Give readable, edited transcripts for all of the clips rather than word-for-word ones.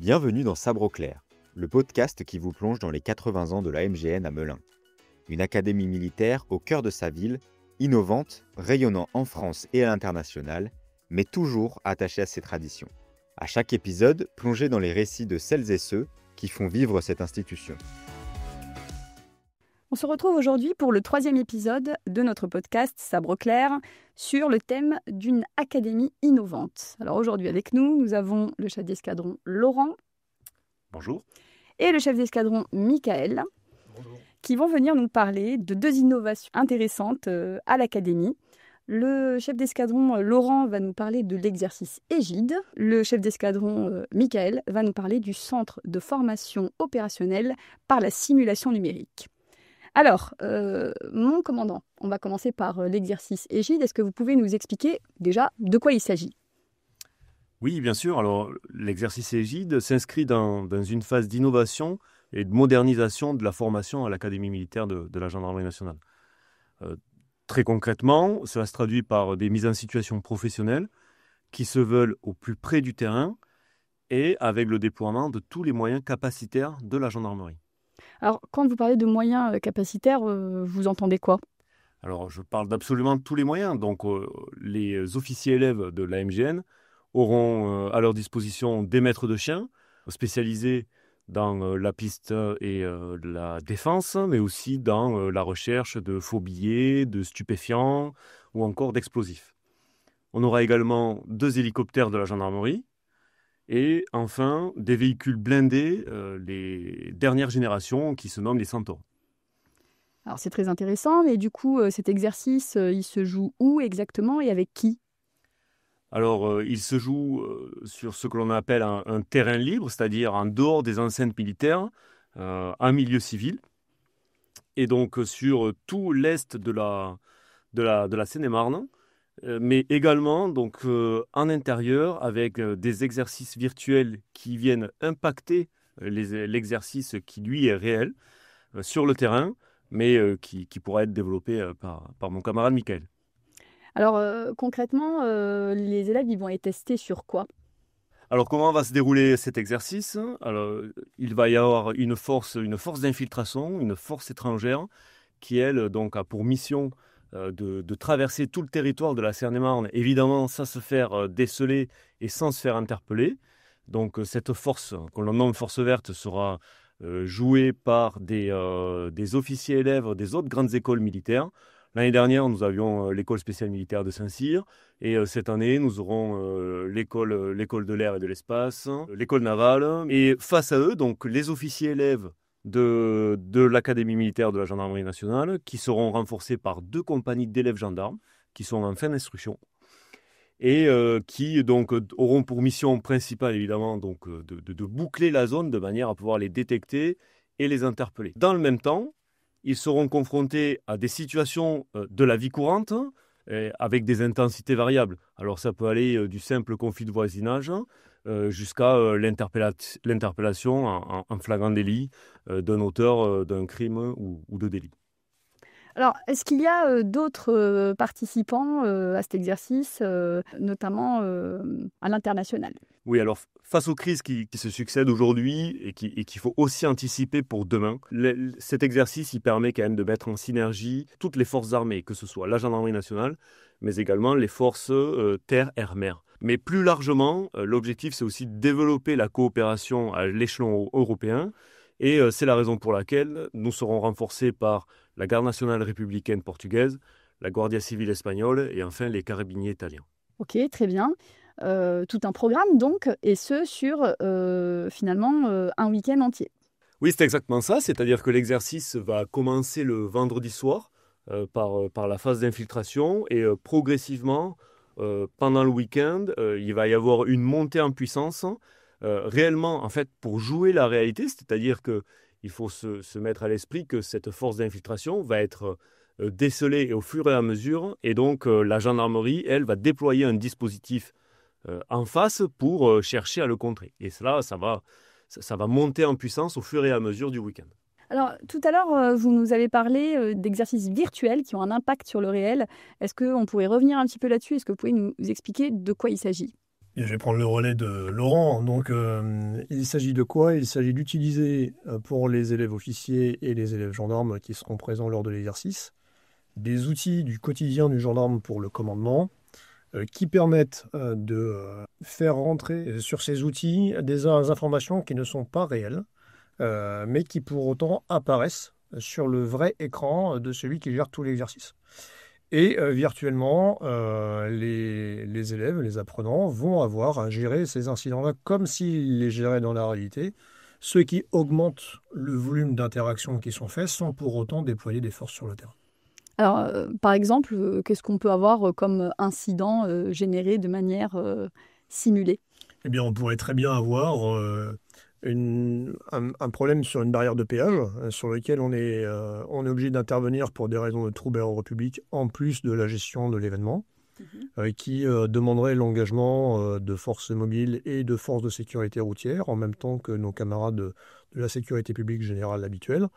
Bienvenue dans Sabre au clair, le podcast qui vous plonge dans les 80 ans de la MGN à Melun. Une académie militaire au cœur de sa ville, innovante, rayonnant en France et à l'international, mais toujours attachée à ses traditions. À chaque épisode, plongez dans les récits de celles et ceux qui font vivre cette institution. On se retrouve aujourd'hui pour le 3e épisode de notre podcast Sabre au clair sur le thème d'une académie innovante. Alors aujourd'hui avec nous, nous avons le chef d'escadron Laurent. Bonjour. Et le chef d'escadron Michael. Bonjour. Qui vont venir nous parler de 2 innovations intéressantes à l'académie. Le chef d'escadron Laurent va nous parler de l'exercice Égide. Le chef d'escadron Michael va nous parler du centre de formation opérationnelle par la simulation numérique. Alors, mon commandant, on va commencer par l'exercice Égide. Est-ce que vous pouvez nous expliquer déjà de quoi il s'agit ? Oui, bien sûr. Alors, l'exercice Égide s'inscrit dans une phase d'innovation et de modernisation de la formation à l'Académie militaire de la Gendarmerie nationale. Très concrètement, cela se traduit par des mises en situation professionnelles qui se veulent au plus près du terrain et avec le déploiement de tous les moyens capacitaires de la gendarmerie. Alors, quand vous parlez de moyens capacitaires, vous entendez quoi ? Alors, je parle d'absolument tous les moyens. Donc, les officiers élèves de la MGN auront à leur disposition des maîtres de chiens spécialisés dans la piste et la défense, mais aussi dans la recherche de faux billets, de stupéfiants ou encore d'explosifs. On aura également 2 hélicoptères de la gendarmerie et enfin des véhicules blindés, les dernières générations qui se nomment les Centaures. Alors c'est très intéressant, mais du coup cet exercice, il se joue où exactement et avec qui ? Alors, il se joue sur ce que l'on appelle un terrain libre, c'est-à-dire en dehors des enceintes militaires, en milieu civil, et donc sur tout l'est de la Seine-et-Marne, mais également donc, en intérieur avec des exercices virtuels qui viennent impacter l'exercice qui, lui, est réel sur le terrain, mais qui pourra être développé par mon camarade Michael. Alors concrètement, les élèves ils vont être testés sur quoi ? Alors comment va se dérouler cet exercice ? Alors, il va y avoir une force d'infiltration, une force étrangère qui, elle, donc, a pour mission de traverser tout le territoire de la Seine-et-Marne, évidemment sans se faire déceler et sans se faire interpeller. Donc cette force, qu'on nomme force verte, sera jouée par des officiers élèves des autres grandes écoles militaires. L'année dernière, nous avions l'école spéciale militaire de Saint-Cyr et cette année, nous aurons l'école de l'air et de l'espace, l'école navale. Et face à eux, donc, les officiers élèves de l'Académie militaire de la Gendarmerie nationale qui seront renforcés par 2 compagnies d'élèves gendarmes qui sont en fin d'instruction et qui donc auront pour mission principale évidemment donc, de boucler la zone de manière à pouvoir les détecter et les interpeller. Dans le même temps, ils seront confrontés à des situations de la vie courante avec des intensités variables. Alors ça peut aller du simple conflit de voisinage jusqu'à l'interpellation en flagrant délit d'un auteur d'un crime ou de délit. Alors, est-ce qu'il y a d'autres participants à cet exercice, notamment à l'international ? Oui, alors face aux crises qui se succèdent aujourd'hui et qu'il faut aussi anticiper pour demain, cet exercice il permet quand même de mettre en synergie toutes les forces armées, que ce soit la gendarmerie nationale, mais également les forces terre, air, mer. Mais plus largement, l'objectif c'est aussi de développer la coopération à l'échelon européen et c'est la raison pour laquelle nous serons renforcés par la Garde nationale républicaine portugaise, la Guardia civile espagnole et enfin les carabiniers italiens. Ok, très bien. Tout un programme donc, et ce sur finalement un week-end entier. Oui, c'est exactement ça, c'est-à-dire que l'exercice va commencer le vendredi soir par la phase d'infiltration et progressivement, pendant le week-end, il va y avoir une montée en puissance réellement en fait pour jouer la réalité, c'est-à-dire qu'il faut se mettre à l'esprit que cette force d'infiltration va être décelée au fur et à mesure et donc la gendarmerie, elle, va déployer un dispositif en face pour chercher à le contrer. Et cela, ça va monter en puissance au fur et à mesure du week-end. Alors, tout à l'heure, vous nous avez parlé d'exercices virtuels qui ont un impact sur le réel. Est-ce qu'on pourrait revenir un petit peu là-dessus ? Est-ce que vous pouvez nous expliquer de quoi il s'agit ? Et je vais prendre le relais de Laurent. Donc, il s'agit de quoi? Il s'agit d'utiliser pour les élèves officiers et les élèves gendarmes qui seront présents lors de l'exercice des outils du quotidien du gendarme pour le commandement qui permettent de faire rentrer sur ces outils des informations qui ne sont pas réelles, mais qui pour autant apparaissent sur le vrai écran de celui qui gère tout l'exercice. Et virtuellement, les élèves, les apprenants vont avoir à gérer ces incidents-là comme s'ils les géraient dans la réalité, ce qui augmente le volume d'interactions qui sont faites sans pour autant déployer des forces sur le terrain. Alors, par exemple, qu'est-ce qu'on peut avoir comme incident généré de manière simulée? Eh bien, on pourrait très bien avoir un problème sur une barrière de péage sur lequel on est obligé d'intervenir pour des raisons de trouble à l'ordre public en plus de la gestion de l'événement, qui demanderait l'engagement de forces mobiles et de forces de sécurité routière en même temps que nos camarades de la sécurité publique générale habituelle.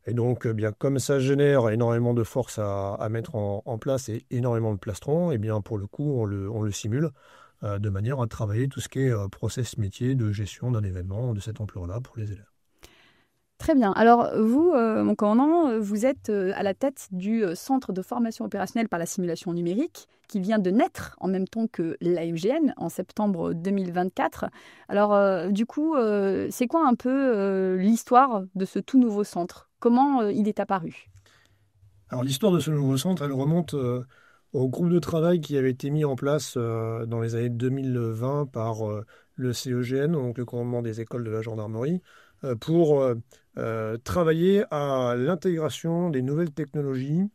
Et donc, bien, comme ça génère énormément de force à mettre en place et énormément de plastrons, et bien, pour le coup, on le simule de manière à travailler tout ce qui est process métier de gestion d'un événement de cette ampleur-là pour les élèves. Très bien. Alors, vous, mon commandant, vous êtes à la tête du Centre de formation opérationnelle par la simulation numérique qui vient de naître en même temps que l'AMGN en septembre 2024. Alors, du coup, c'est quoi un peu l'histoire de ce tout nouveau centre? Comment il est apparu? Alors, l'histoire de ce nouveau centre, elle remonte au groupe de travail qui avait été mis en place dans les années 2020 par le CEGN, donc le commandement des écoles de la gendarmerie, pour travailler à l'intégration des nouvelles technologies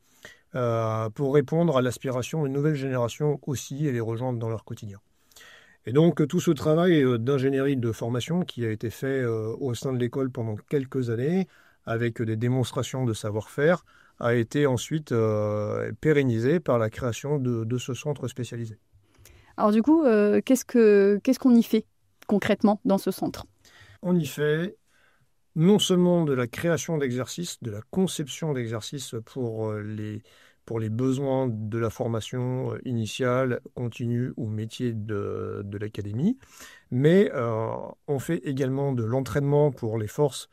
pour répondre à l'aspiration d'une nouvelle génération aussi et les rejoindre dans leur quotidien. Et donc tout ce travail d'ingénierie de formation qui a été fait au sein de l'école pendant quelques années, avec des démonstrations de savoir-faire, a été ensuite pérennisé par la création de ce centre spécialisé. Alors du coup, qu'est-ce qu'on y fait concrètement dans ce centre? On y fait non seulement de la création d'exercices, de la conception d'exercices pour les besoins de la formation initiale, continue ou métier de l'académie, mais on fait également de l'entraînement pour les forces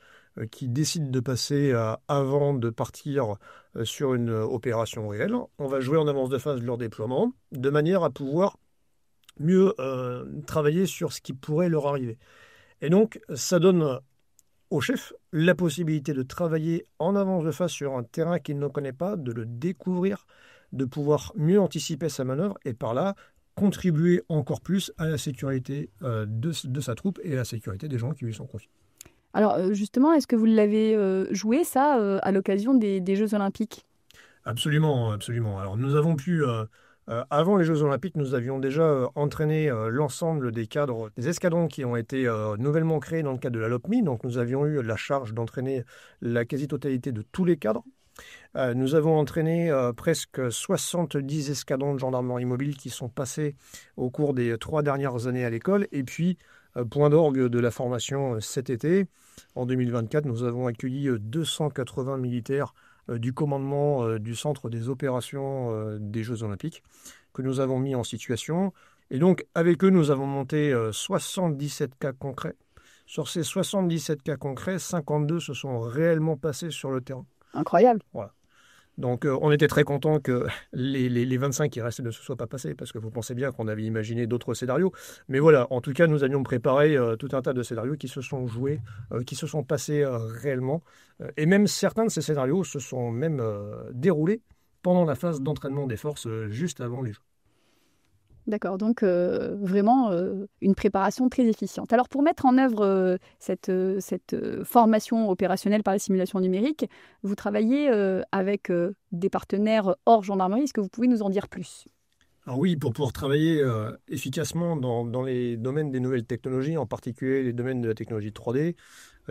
qui décident de passer avant de partir sur une opération réelle. On va jouer en avance de phase de leur déploiement, de manière à pouvoir mieux travailler sur ce qui pourrait leur arriver. Et donc, ça donne au chef la possibilité de travailler en avance de phase sur un terrain qu'il ne connaît pas, de le découvrir, de pouvoir mieux anticiper sa manœuvre et par là contribuer encore plus à la sécurité de sa troupe et à la sécurité des gens qui lui sont confiés. Alors justement, est-ce que vous l'avez joué ça à l'occasion des Jeux Olympiques? Absolument, absolument. Alors nous avons pu, avant les Jeux Olympiques, nous avions déjà entraîné l'ensemble des cadres, des escadrons qui ont été nouvellement créés dans le cadre de la LOPMI. Donc nous avions eu la charge d'entraîner la quasi-totalité de tous les cadres. Nous avons entraîné presque 70 escadrons de gendarmerie mobile qui sont passés au cours des 3 dernières années à l'école. Et puis, point d'orgue de la formation cet été, en 2024, nous avons accueilli 280 militaires du commandement du centre des opérations des Jeux Olympiques que nous avons mis en situation. Et donc, avec eux, nous avons monté 77 cas concrets. Sur ces 77 cas concrets, 52 se sont réellement passés sur le terrain. Incroyable. Voilà. Donc, on était très contents que les 25 qui restaient ne se soient pas passés, parce que vous pensez bien qu'on avait imaginé d'autres scénarios. Mais voilà, en tout cas, nous avions préparé tout un tas de scénarios qui se sont joués, qui se sont passés réellement. Et même certains de ces scénarios se sont même déroulés pendant la phase d'entraînement des forces, juste avant les Jeux. D'accord, donc vraiment une préparation très efficiente. Alors pour mettre en œuvre cette formation opérationnelle par la simulation numérique, vous travaillez avec des partenaires hors gendarmerie. Est-ce que vous pouvez nous en dire plus? Alors oui, pour pouvoir travailler efficacement dans les domaines des nouvelles technologies, en particulier les domaines de la technologie 3D,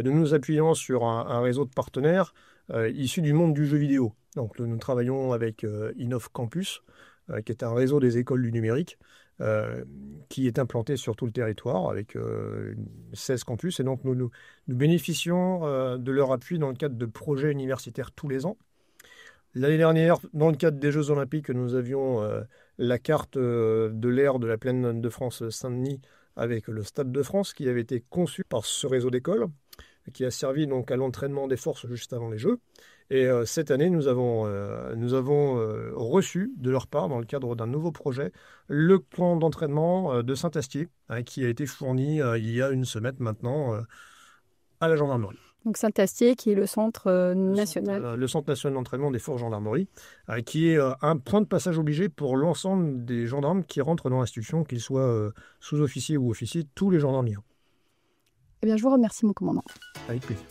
nous nous appuyons sur un réseau de partenaires issus du monde du jeu vidéo. Donc nous travaillons avec Innov Campus, qui est un réseau des écoles du numérique, qui est implanté sur tout le territoire avec 16 campus. Et donc nous bénéficions de leur appui dans le cadre de projets universitaires tous les ans. L'année dernière, dans le cadre des Jeux Olympiques, nous avions la carte de l'aire de la plaine de France Saint-Denis avec le Stade de France qui avait été conçu par ce réseau d'écoles, qui a servi donc à l'entraînement des forces juste avant les Jeux. Et cette année, nous avons reçu de leur part, dans le cadre d'un nouveau projet, le plan d'entraînement de Saint-Astier, qui a été fourni il y a une semaine maintenant à la gendarmerie. Donc Saint-Astier, qui est le centre national. Le centre national d'entraînement des forces gendarmerie, qui est un point de passage obligé pour l'ensemble des gendarmes qui rentrent dans l'institution, qu'ils soient sous-officiers ou officiers, tous les gendarmes. Eh bien, je vous remercie, mon commandant. Avec plaisir.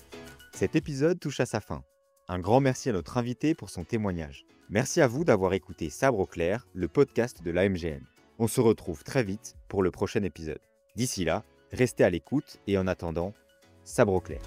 Cet épisode touche à sa fin. Un grand merci à notre invité pour son témoignage. Merci à vous d'avoir écouté Sabre au clair, le podcast de l'AMGN. On se retrouve très vite pour le prochain épisode. D'ici là, restez à l'écoute et en attendant, Sabre au clair.